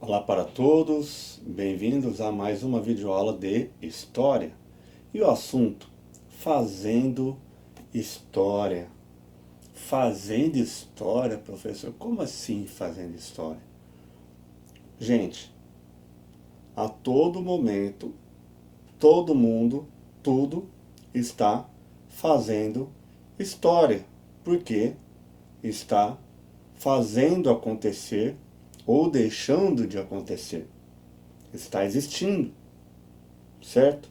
Olá para todos, bem-vindos a mais uma videoaula de História. E o assunto, fazendo história. Fazendo história, professor? Como assim fazendo história? Gente, a todo momento, todo mundo, tudo está fazendo história. Porque está fazendo acontecer ou deixando de acontecer. Está existindo, certo?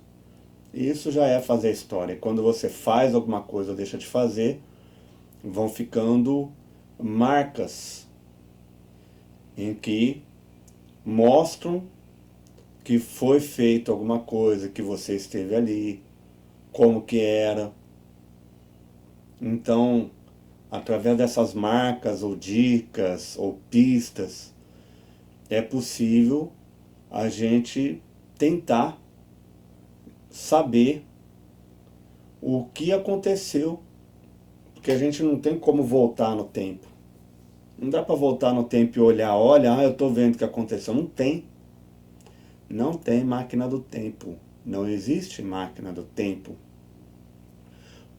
Isso já é fazer história. Quando você faz alguma coisa ou deixa de fazer, vão ficando marcas em que mostram que foi feito alguma coisa, que você esteve ali, como que era. Então, através dessas marcas ou dicas ou pistas, é possível a gente tentar saber o que aconteceu, porque a gente não tem como voltar no tempo. Não dá para voltar no tempo e olhar, olha, eu estou vendo o que aconteceu. Não tem. Não tem máquina do tempo. Não existe máquina do tempo.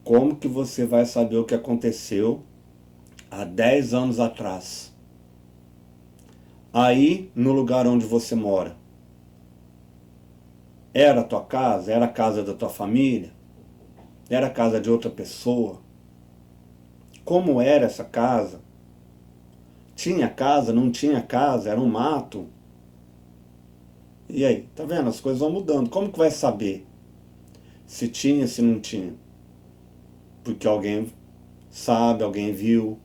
Como que você vai saber o que aconteceu há 10 anos atrás? Aí, no lugar onde você mora. Era a tua casa? Era a casa da tua família? Era a casa de outra pessoa? Como era essa casa? Tinha casa? Não tinha casa? Era um mato? E aí, tá vendo? As coisas vão mudando. Como que vai saber se tinha, se não tinha? Porque alguém sabe, alguém viu.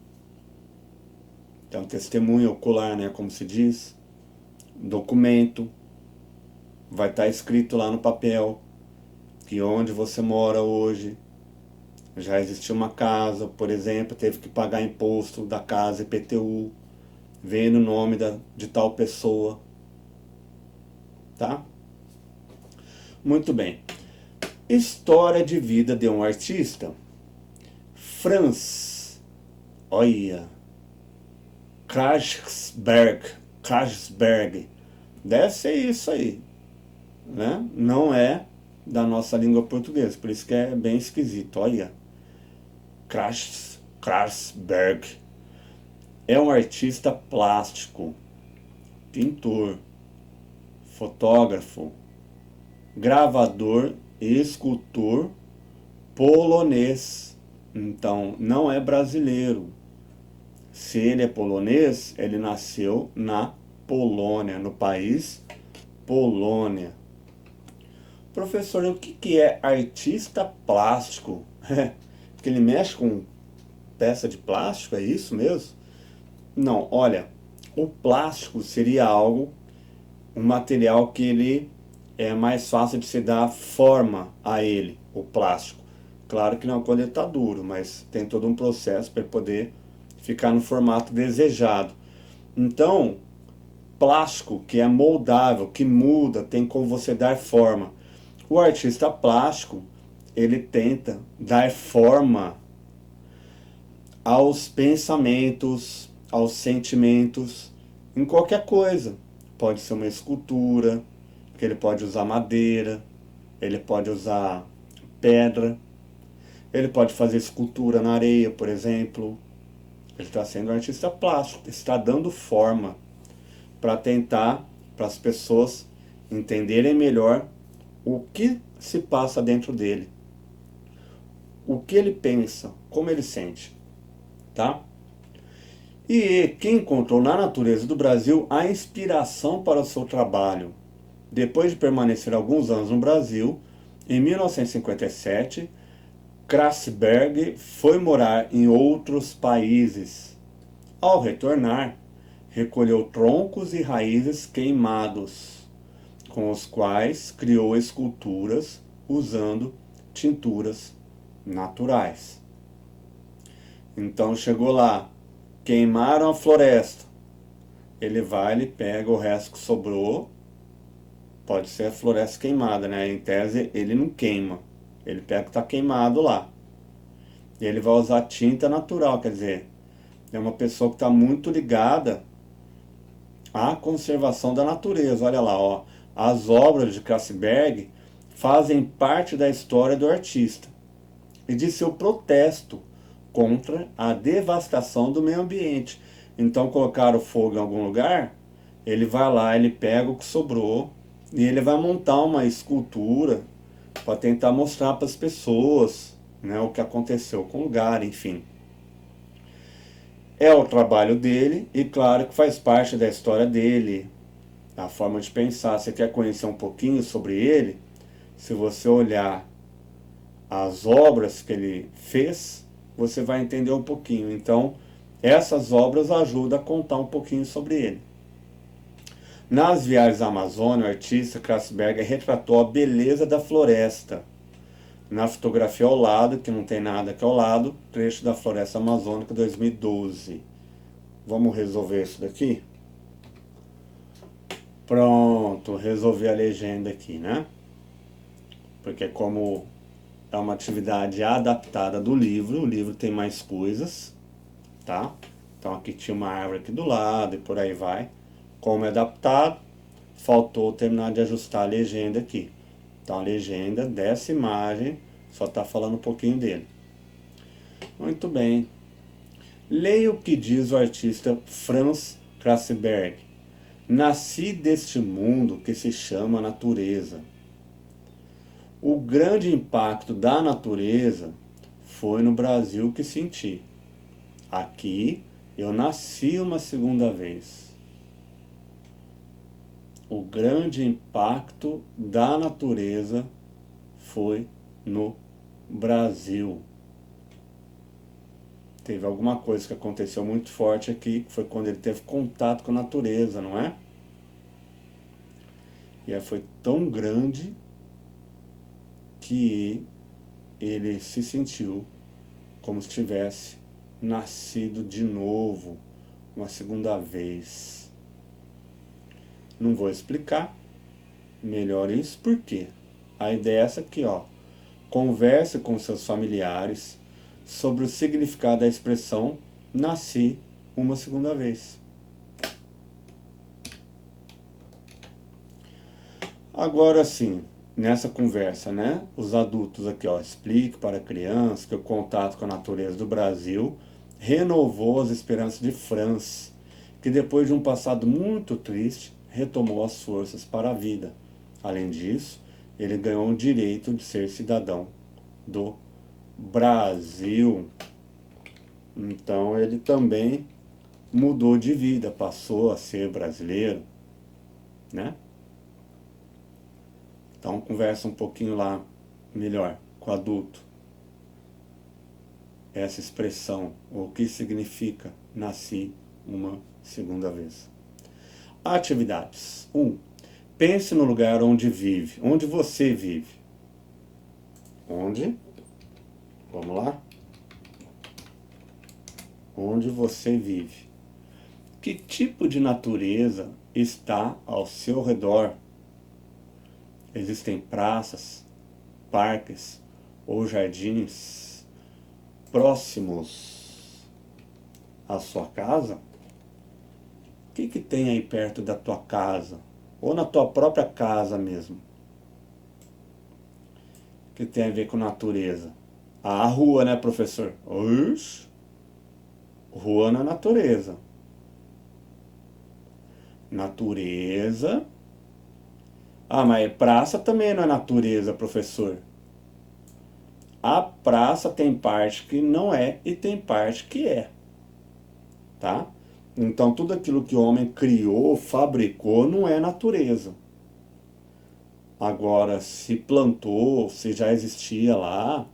Então, testemunha ocular, né? Como se diz. Documento. Vai estar escrito lá no papel que onde você mora hoje já existiu uma casa, por exemplo, teve que pagar imposto da casa IPTU, veio no nome de tal pessoa. Tá? Muito bem. História de vida de um artista. Franz, olha, Kreuzberg, deve ser isso aí, né? Não é da nossa língua portuguesa, por isso que é bem esquisito, olha. Kreuzberg é um artista plástico, pintor, fotógrafo, gravador e escultor polonês. Então, não é brasileiro. Se ele é polonês, ele nasceu na Polônia, no país Polônia. Professor, o que é artista plástico? Porque ele mexe com peça de plástico, é isso mesmo? Não, olha, o plástico seria algo, um material que ele é mais fácil de se dar forma a ele, o plástico. Claro que não quando ele está duro, mas tem todo um processo para ele poder ficar no formato desejado. Então, plástico que é moldável, que muda, tem como você dar forma. O artista plástico, ele tenta dar forma aos pensamentos, aos sentimentos, em qualquer coisa. Pode ser uma escultura, que ele pode usar madeira, ele pode usar pedra, ele pode fazer escultura na areia, por exemplo. Ele está sendo um artista plástico, está dando forma para tentar, para as pessoas entenderem melhor o que se passa dentro dele, o que ele pensa, como ele sente, tá? E quem encontrou na natureza do Brasil a inspiração para o seu trabalho. Depois de permanecer alguns anos no Brasil, em 1957, Kreuzberg foi morar em outros países. Ao retornar, recolheu troncos e raízes queimados, com os quais criou esculturas usando tinturas naturais. Então chegou lá, queimaram a floresta. Ele vai, ele pega o resto que sobrou, pode ser a floresta queimada, né? Em tese ele não queima, ele pega o que está queimado lá. E ele vai usar tinta natural, quer dizer, é uma pessoa que está muito ligada a conservação da natureza. Olha lá, ó, as obras de Krasberg fazem parte da história do artista e de seu protesto contra a devastação do meio ambiente. Então colocaram fogo em algum lugar, ele vai lá, ele pega o que sobrou e ele vai montar uma escultura para tentar mostrar para as pessoas, né, o que aconteceu com o lugar, enfim. É o trabalho dele e claro que faz parte da história dele, a forma de pensar. Você quer conhecer um pouquinho sobre ele? Se você olhar as obras que ele fez, você vai entender um pouquinho. Então, essas obras ajudam a contar um pouquinho sobre ele. Nas Viagens à Amazônia, o artista Krasberger retratou a beleza da floresta. Na fotografia ao lado, que não tem nada aqui ao lado, trecho da Floresta Amazônica 2012. Vamos resolver isso daqui? Pronto, resolvi a legenda aqui, né? Porque como é uma atividade adaptada do livro, o livro tem mais coisas, tá? Então aqui tinha uma árvore aqui do lado e por aí vai. Como é adaptado, faltou terminar de ajustar a legenda aqui. Então a legenda dessa imagem só está falando um pouquinho dele. Muito bem. Leia o que diz o artista Franz Krasberg. Nasci deste mundo que se chama natureza. O grande impacto da natureza foi no Brasil que senti. Aqui eu nasci uma segunda vez. O grande impacto da natureza foi no Brasil. Teve alguma coisa que aconteceu muito forte aqui, que foi quando ele teve contato com a natureza, não é? E aí foi tão grande que ele se sentiu como se tivesse nascido de novo, uma segunda vez. Não vou explicar melhor isso, por quê? A ideia é essa aqui, ó. Converse com seus familiares sobre o significado da expressão nasci uma segunda vez. Agora sim, nessa conversa, né, os adultos aqui, ó, explique para a criança que o contato com a natureza do Brasil renovou as esperanças de Franz, que depois de um passado muito triste, retomou as forças para a vida. Além disso, ele ganhou o direito de ser cidadão do Brasil. Então ele também mudou de vida, passou a ser brasileiro, né? Então conversa um pouquinho lá melhor com o adulto. Essa expressão, o que significa nasci uma segunda vez. Atividades. 1. Pense no lugar onde vive, onde você vive. Onde? Vamos lá? Onde você vive. Que tipo de natureza está ao seu redor? Existem praças, parques ou jardins próximos à sua casa? O que tem aí perto da tua casa? Ou na tua própria casa mesmo? Que tem a ver com natureza? A rua, né, professor? Oxi. Rua na natureza. Natureza. Ah, mas praça também não é natureza, professor. A praça tem parte que não é e tem parte que é. Tá? Então tudo aquilo que o homem criou, fabricou, não é natureza. Agora, se plantou, se já existia lá,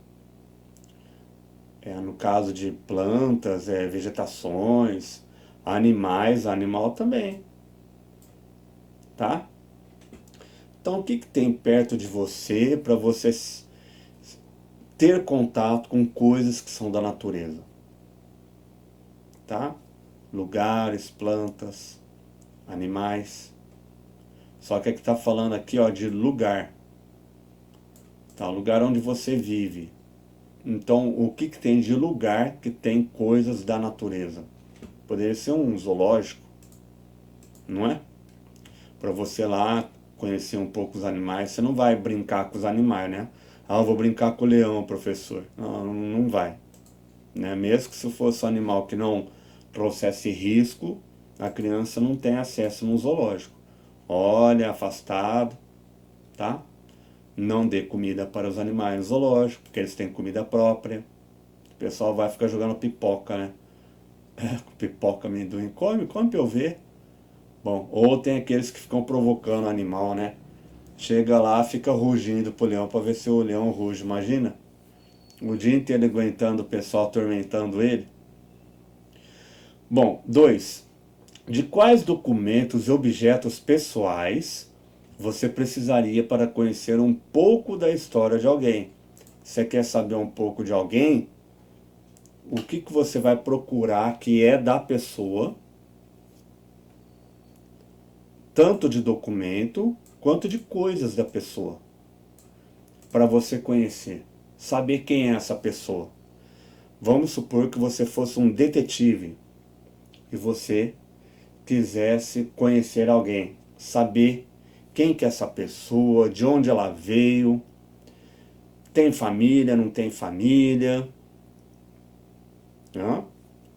no caso de plantas, vegetações, animais, animal também. Tá? Então o que tem perto de você para você ter contato com coisas que são da natureza? Tá? Lugares, plantas, animais. Só que aqui está falando aqui, ó, de lugar. Tá? Lugar onde você vive. Então, o que tem de lugar que tem coisas da natureza? Poderia ser um zoológico, não é? Para você lá conhecer um pouco os animais, você não vai brincar com os animais, né? Ah, eu vou brincar com o leão, professor. Não, não vai. Né? Mesmo que se fosse um animal que não trouxesse risco, a criança não tem acesso no zoológico. Olha, afastado, tá? Não dê comida para os animais no zoológico, porque eles têm comida própria. O pessoal vai ficar jogando pipoca, né? Pipoca, amendoim. Come, come pra eu ver. Bom, ou tem aqueles que ficam provocando o animal, né? Chega lá, fica rugindo pro leão pra ver se o leão ruge. Imagina? O dia inteiro aguentando o pessoal atormentando ele. Bom, 2. De quais documentos e objetos pessoais você precisaria para conhecer um pouco da história de alguém? Você quer saber um pouco de alguém? O que você vai procurar que é da pessoa, tanto de documento quanto de coisas da pessoa, para você conhecer, saber quem é essa pessoa. Vamos supor que você fosse um detetive e você quisesse conhecer alguém, saber quem que é essa pessoa, de onde ela veio, tem família, não tem família, né?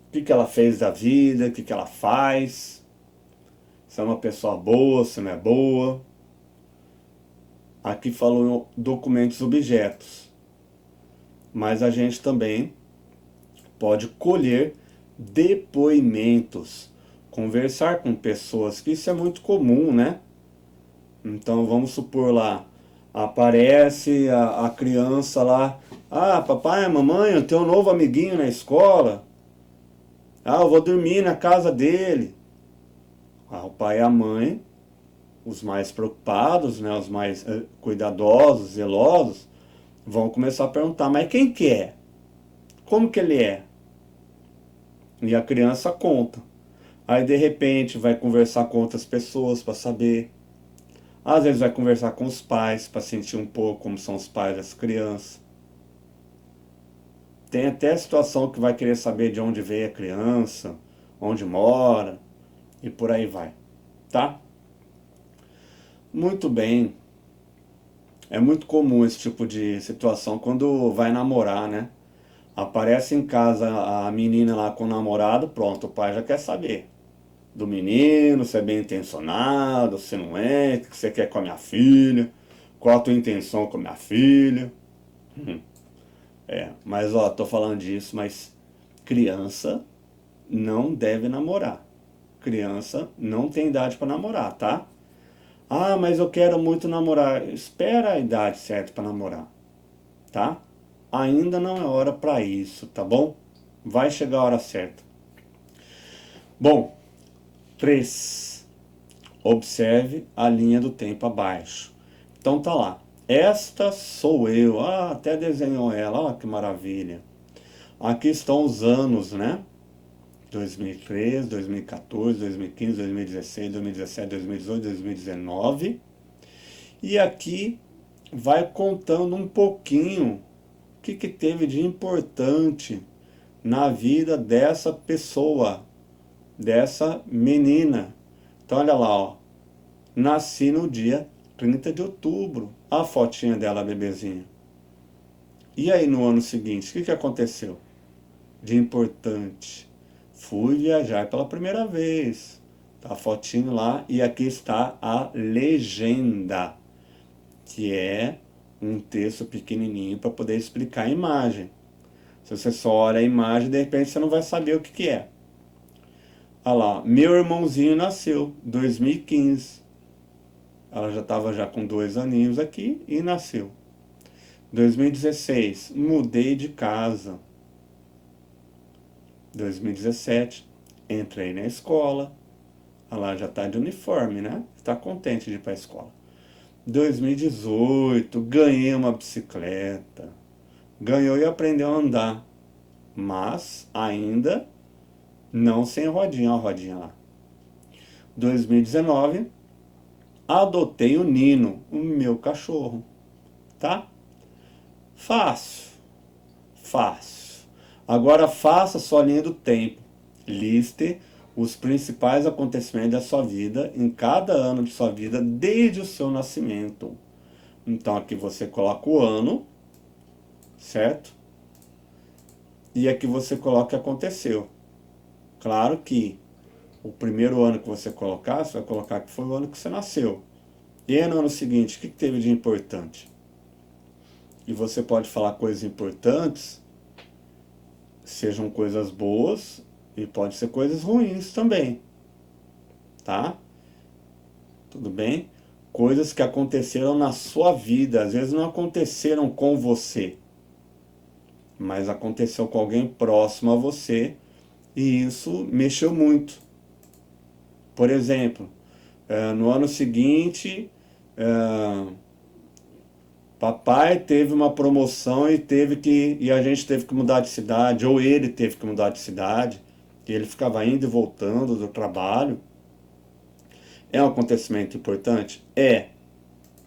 O que ela fez da vida, o que ela faz, se é uma pessoa boa, se não é boa. Aqui falou documentos e objetos, mas a gente também pode colher depoimentos, conversar com pessoas, que isso é muito comum, né? Então vamos supor lá, aparece a criança lá, ah, papai, mamãe, eu tenho um novo amiguinho na escola, ah, eu vou dormir na casa dele. Ah, o pai e a mãe, os mais preocupados, né, os mais cuidadosos, zelosos, vão começar a perguntar, mas quem que é? Como que ele é? E a criança conta. Aí de repente vai conversar com outras pessoas para saber. Às vezes vai conversar com os pais para sentir um pouco como são os pais das crianças. Tem até a situação que vai querer saber de onde veio a criança, onde mora e por aí vai, tá? Muito bem. É muito comum esse tipo de situação quando vai namorar, né? Aparece em casa a menina lá com o namorado, pronto, o pai já quer saber do menino, se é bem intencionado, se não é, o que você quer com a minha filha, qual a tua intenção com a minha filha. Mas ó, tô falando disso, mas criança não deve namorar. Criança não tem idade para namorar, tá? Ah, mas eu quero muito namorar. Espera a idade certa para namorar, tá? Ainda não é hora para isso, tá bom? Vai chegar a hora certa. Bom, 3. Observe a linha do tempo abaixo. Então tá lá. Esta sou eu. Ah, até desenhou ela. Olha que maravilha. Aqui estão os anos, né? 2013, 2014, 2015, 2016, 2017, 2018, 2019. E aqui vai contando um pouquinho o que teve de importante na vida dessa pessoa, dessa menina. Então olha lá, ó. Nasci no dia 30 de outubro. A fotinha dela, bebezinha. E aí no ano seguinte, o que aconteceu de importante? Fui viajar pela primeira vez. Tá a fotinho lá e aqui está a legenda, que é um texto pequenininho para poder explicar a imagem. Se você só olha a imagem, de repente você não vai saber o que é. Olha lá, meu irmãozinho nasceu, 2015. Ela já estava já com 2 aninhos aqui e nasceu. 2016, mudei de casa. 2017, entrei na escola. Ela já está de uniforme, né? Está contente de ir para a escola. 2018, ganhei uma bicicleta. Ganhou e aprendeu a andar. Mas ainda não sem rodinha, ó a rodinha lá. 2019, adotei o Nino, o meu cachorro. Tá? Fácil. Fácil. Agora faça sua linha do tempo. Liste os principais acontecimentos da sua vida, em cada ano de sua vida, desde o seu nascimento. Então aqui você coloca o ano, certo? E aqui você coloca o que aconteceu. Claro que o primeiro ano que você colocar, você vai colocar que foi o ano que você nasceu. E no ano seguinte, o que teve de importante? E você pode falar coisas importantes, sejam coisas boas e pode ser coisas ruins também, tá? Tudo bem? Coisas que aconteceram na sua vida, às vezes não aconteceram com você, mas aconteceu com alguém próximo a você e isso mexeu muito. Por exemplo, no ano seguinte, papai teve uma promoção e a gente teve que mudar de cidade, ou ele teve que mudar de cidade, e ele ficava indo e voltando do trabalho. É um acontecimento importante? É.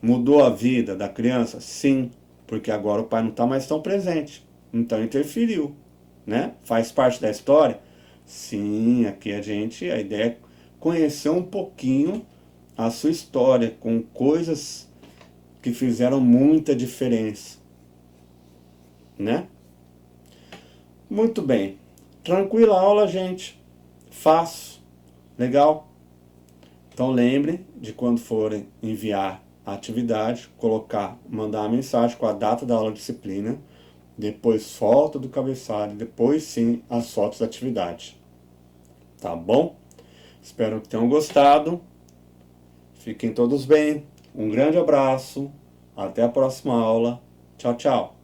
Mudou a vida da criança? Sim, porque agora o pai não está mais tão presente, então interferiu, né? Faz parte da história? Sim, aqui a ideia é conhecer um pouquinho a sua história, com coisas que fizeram muita diferença, né? Muito bem. Tranquila a aula, gente. Fácil. Legal? Então lembre de quando forem enviar a atividade, mandar uma mensagem com a data da aula de disciplina, depois foto do cabeçalho, depois sim as fotos da atividade. Tá bom? Espero que tenham gostado. Fiquem todos bem. Um grande abraço. Até a próxima aula. Tchau, tchau.